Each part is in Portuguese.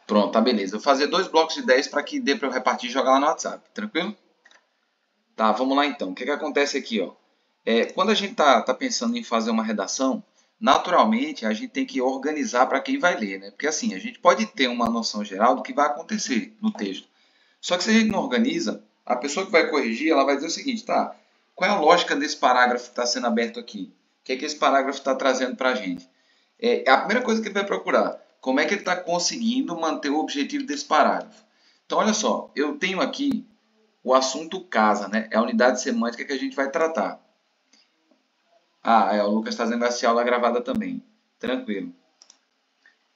Pronto, tá beleza. Eu vou fazer 2 blocos de 10 para que dê para eu repartir e jogar lá no WhatsApp. Tranquilo? Tá, vamos lá então. O que que acontece aqui, ó? Quando a gente tá pensando em fazer uma redação, naturalmente a gente tem que organizar para quem vai ler, né? Porque assim, a gente pode ter uma noção geral do que vai acontecer no texto. Só que se a gente não organiza, a pessoa que vai corrigir, ela vai dizer o seguinte, tá? Qual é a lógica desse parágrafo que está sendo aberto aqui? O que é que esse parágrafo está trazendo para a gente? A primeira coisa que ele vai procurar, como é que ele está conseguindo manter o objetivo desse parágrafo? Então, olha só, eu tenho aqui o assunto casa, né? É a unidade semântica que a gente vai tratar. O Lucas está dizendo que vai assistir a aula gravada também. Tranquilo.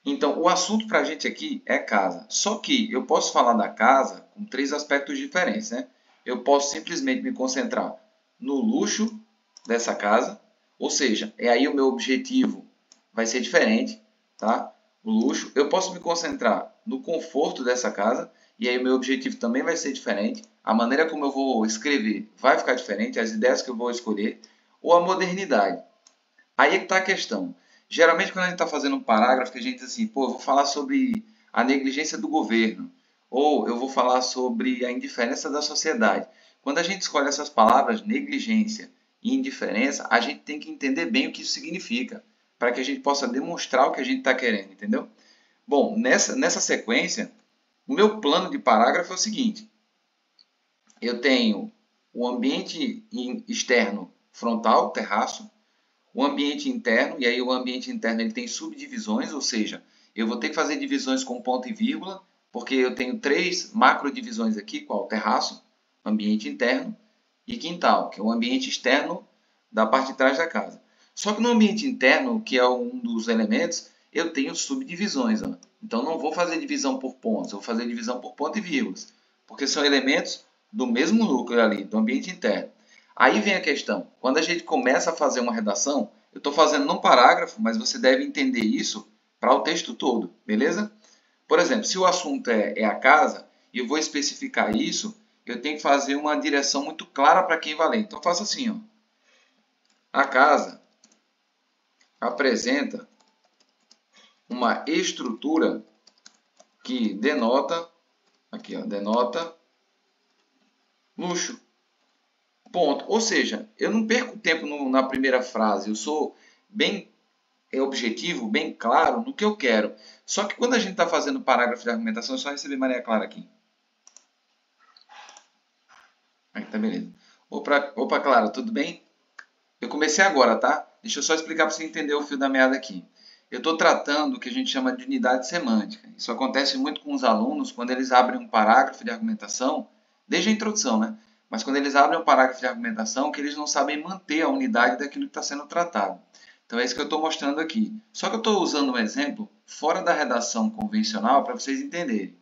Então, o assunto para a gente aqui é casa. Só que eu posso falar da casa com 3 aspectos diferentes, né? Eu posso simplesmente me concentrar no luxo dessa casa, ou seja, aí o meu objetivo vai ser diferente, tá? O luxo. Eu posso me concentrar no conforto dessa casa, e aí o meu objetivo também vai ser diferente. A maneira como eu vou escrever vai ficar diferente, as ideias que eu vou escolher, ou a modernidade. Aí é que está a questão. Geralmente, quando a gente está fazendo um parágrafo, que a gente diz assim, pô, eu vou falar sobre a negligência do governo, ou eu vou falar sobre a indiferença da sociedade. Quando a gente escolhe essas palavras, negligência e indiferença, a gente tem que entender bem o que isso significa, para que a gente possa demonstrar o que a gente está querendo, entendeu? Bom, nessa sequência, o meu plano de parágrafo é o seguinte: eu tenho o ambiente externo frontal, terraço, o ambiente interno, e aí o ambiente interno ele tem subdivisões, ou seja, eu vou ter que fazer divisões com ponto e vírgula, porque eu tenho 3 macro divisões aqui, qual? Terraço, ambiente interno e quintal, que é o ambiente externo da parte de trás da casa. Só que no ambiente interno, que é um dos elementos, eu tenho subdivisões. Ó. Então não vou fazer divisão por pontos, eu vou fazer divisão por ponto e vírgulas, porque são elementos do mesmo núcleo ali, do ambiente interno. Aí vem a questão, quando a gente começa a fazer uma redação, eu estou fazendo num parágrafo, mas você deve entender isso para o texto todo, beleza? Por exemplo, se o assunto é a casa, e eu vou especificar isso, eu tenho que fazer uma direção muito clara para quem vai ler. Então, eu faço assim, ó. A casa apresenta uma estrutura que denota, aqui, ó, denota luxo. Ponto. Ou seja, eu não perco tempo na primeira frase, eu sou bem objetivo, bem claro no que eu quero. Só que quando a gente está fazendo parágrafo de argumentação, é só receber Maria Clara aqui. Aí tá beleza. Opa, Clara, tudo bem? Eu comecei agora, tá? Deixa eu só explicar para você entender o fio da meada aqui. Eu estou tratando o que a gente chama de unidade semântica. Isso acontece muito com os alunos quando eles abrem um parágrafo de argumentação, desde a introdução, né? Mas quando eles abrem um parágrafo de argumentação, que eles não sabem manter a unidade daquilo que está sendo tratado. Então é isso que eu estou mostrando aqui. Só que eu estou usando um exemplo fora da redação convencional para vocês entenderem.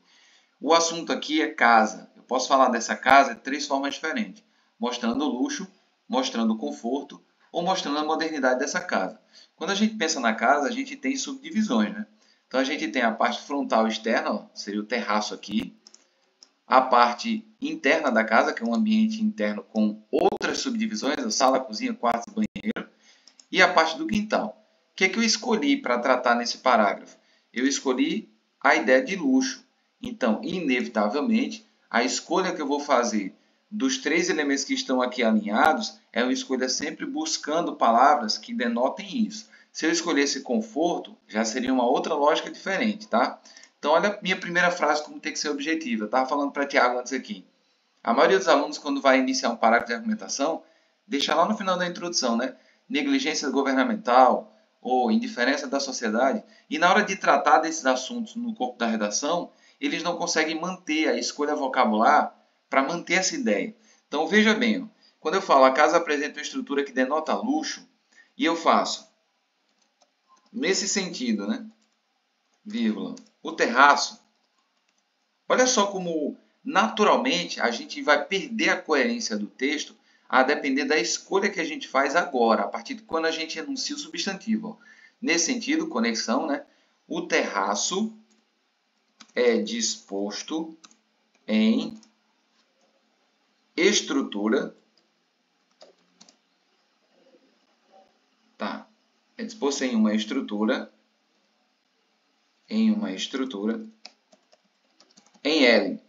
O assunto aqui é casa. Eu posso falar dessa casa de 3 formas diferentes. Mostrando o luxo, mostrando o conforto ou mostrando a modernidade dessa casa. Quando a gente pensa na casa, a gente tem subdivisões, né? Então a gente tem a parte frontal externa, ó, seria o terraço aqui. A parte interna da casa, que é um ambiente interno com outras subdivisões, a sala, cozinha, quarto e banheiro. E a parte do quintal. O que é que eu escolhi para tratar nesse parágrafo? Eu escolhi a ideia de luxo. Então, inevitavelmente, a escolha que eu vou fazer dos 3 elementos que estão aqui alinhados é uma escolha sempre buscando palavras que denotem isso. Se eu escolhesse conforto, já seria uma outra lógica diferente, tá? Então, olha a minha primeira frase como tem que ser objetiva. Eu estava falando para Tiago antes aqui. A maioria dos alunos, quando vai iniciar um parágrafo de argumentação, deixa lá no final da introdução, né? Negligência governamental ou indiferença da sociedade. E na hora de tratar desses assuntos no corpo da redação, eles não conseguem manter a escolha vocabular para manter essa ideia. Então veja bem, ó, quando eu falo a casa apresenta uma estrutura que denota luxo, e eu faço nesse sentido, né? Vírgula. O terraço. Olha só como naturalmente a gente vai perder a coerência do texto a depender da escolha que a gente faz agora, a partir de quando a gente enuncia o substantivo. Nesse sentido, conexão, né? O terraço é disposto em estrutura. Tá. É disposto em uma estrutura em L.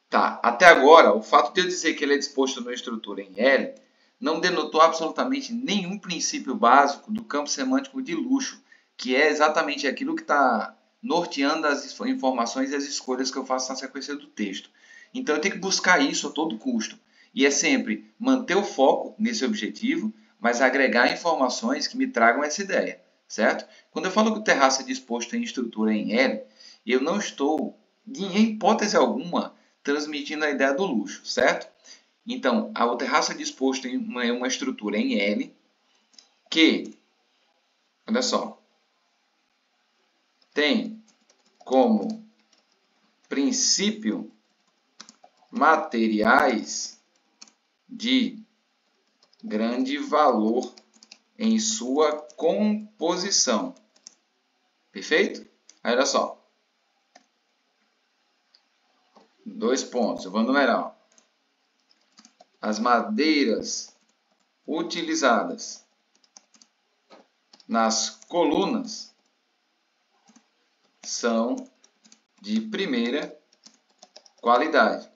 Tá, até agora, o fato de eu dizer que ele é disposto numa estrutura em L não denotou absolutamente nenhum princípio básico do campo semântico de Luxo, que é exatamente aquilo que está norteando as informações e as escolhas que eu faço na sequência do texto. Então eu tenho que buscar isso a todo custo. E é sempre manter o foco nesse objetivo, mas agregar informações que me tragam essa ideia, certo? Quando eu falo que o terraço é disposto em estrutura em L, eu não estou, em hipótese alguma, transmitindo a ideia do luxo, certo? Então, o terraço é disposto em uma estrutura em L que, olha só, tem como princípio materiais de grande valor em sua composição. Perfeito? Aí, olha só. 2 pontos. Eu vou numerar. As madeiras utilizadas nas colunas são de primeira qualidade.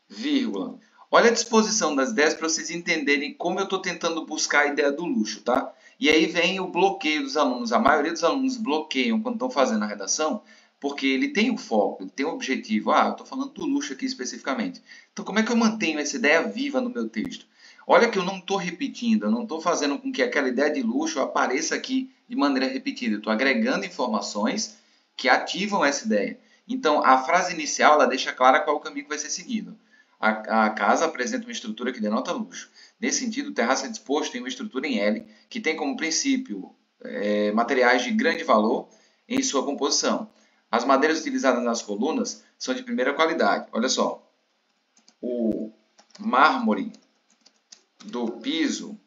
Vírgula. Olha a disposição das ideias para vocês entenderem como eu estou tentando buscar a ideia do luxo, tá? E aí vem o bloqueio dos alunos. A maioria dos alunos bloqueiam quando estão fazendo a redação, porque ele tem o foco, ele tem o objetivo. Ah, eu estou falando do luxo aqui especificamente. Então, como é que eu mantenho essa ideia viva no meu texto? Olha que eu não estou repetindo, eu não estou fazendo com que aquela ideia de luxo apareça aqui de maneira repetida. Eu estou agregando informações que ativam essa ideia. Então, a frase inicial ela deixa clara qual o caminho que vai ser seguido. A casa apresenta uma estrutura que denota luxo. Nesse sentido, o terraço é disposto em uma estrutura em L, que tem como princípio materiais de grande valor em sua composição. As madeiras utilizadas nas colunas são de primeira qualidade. Olha só, o mármore do piso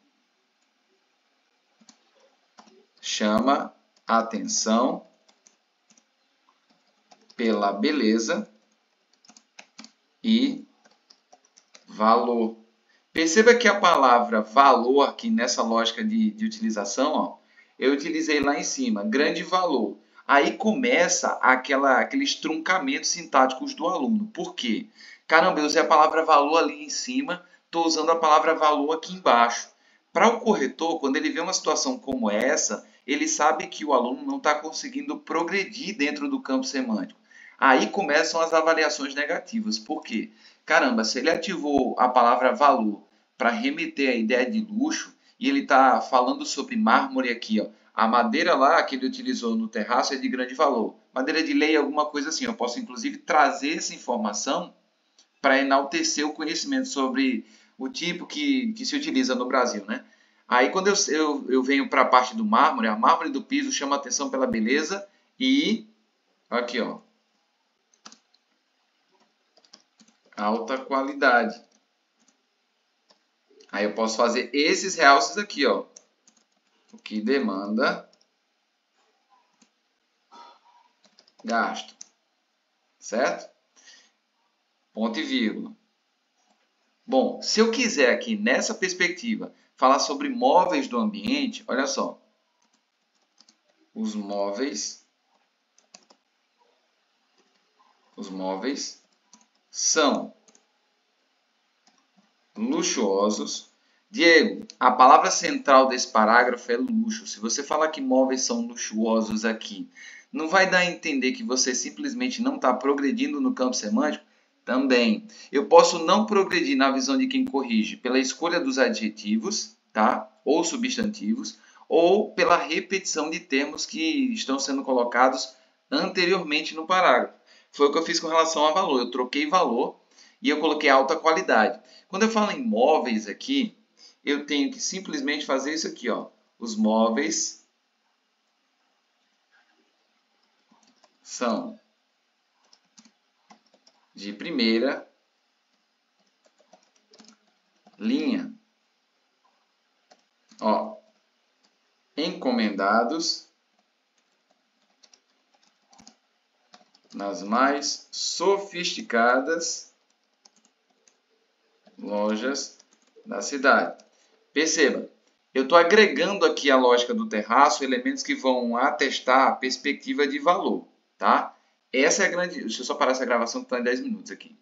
chama a atenção pela beleza e valor. Perceba que a palavra valor aqui nessa lógica de utilização, ó, eu utilizei lá em cima, grande valor. Aí começa aqueles truncamentos sintáticos do aluno. Por quê? Caramba, eu usei a palavra valor ali em cima, estou usando a palavra valor aqui embaixo. Para o corretor, quando ele vê uma situação como essa, ele sabe que o aluno não está conseguindo progredir dentro do campo semântico. Aí começam as avaliações negativas. Por quê? Caramba, se ele ativou a palavra valor para remeter à ideia de luxo, e ele está falando sobre mármore aqui, ó, a madeira lá que ele utilizou no terraço é de grande valor. Madeira de lei, alguma coisa assim. Eu posso, inclusive, trazer essa informação para enaltecer o conhecimento sobre o tipo que se utiliza no Brasil, né? Aí, quando eu venho para a parte do mármore, a mármore do piso chama atenção pela beleza e... Aqui, ó. Alta qualidade. Aí eu posso fazer esses realces aqui, ó. O que demanda gasto. Certo? Ponto e vírgula. Bom, se eu quiser aqui nessa perspectiva falar sobre móveis do ambiente, olha só. Os móveis são luxuosos. Diego, a palavra central desse parágrafo é luxo. Se você falar que móveis são luxuosos aqui, não vai dar a entender que você simplesmente não está progredindo no campo semântico? Também. Eu posso não progredir na visão de quem corrige pela escolha dos adjetivos, tá? Ou substantivos, ou pela repetição de termos que estão sendo colocados anteriormente no parágrafo. Foi o que eu fiz com relação a valor. Eu troquei valor e eu coloquei alta qualidade. Quando eu falo em móveis aqui, eu tenho que simplesmente fazer isso aqui, ó. Os móveis são de primeira linha. Ó, encomendados nas mais sofisticadas lojas da cidade. Perceba, Eu estou agregando aqui a lógica do terraço elementos que vão atestar a perspectiva de valor, tá? Essa é a grande... Deixa eu só parar essa gravação que está em 10 minutos aqui.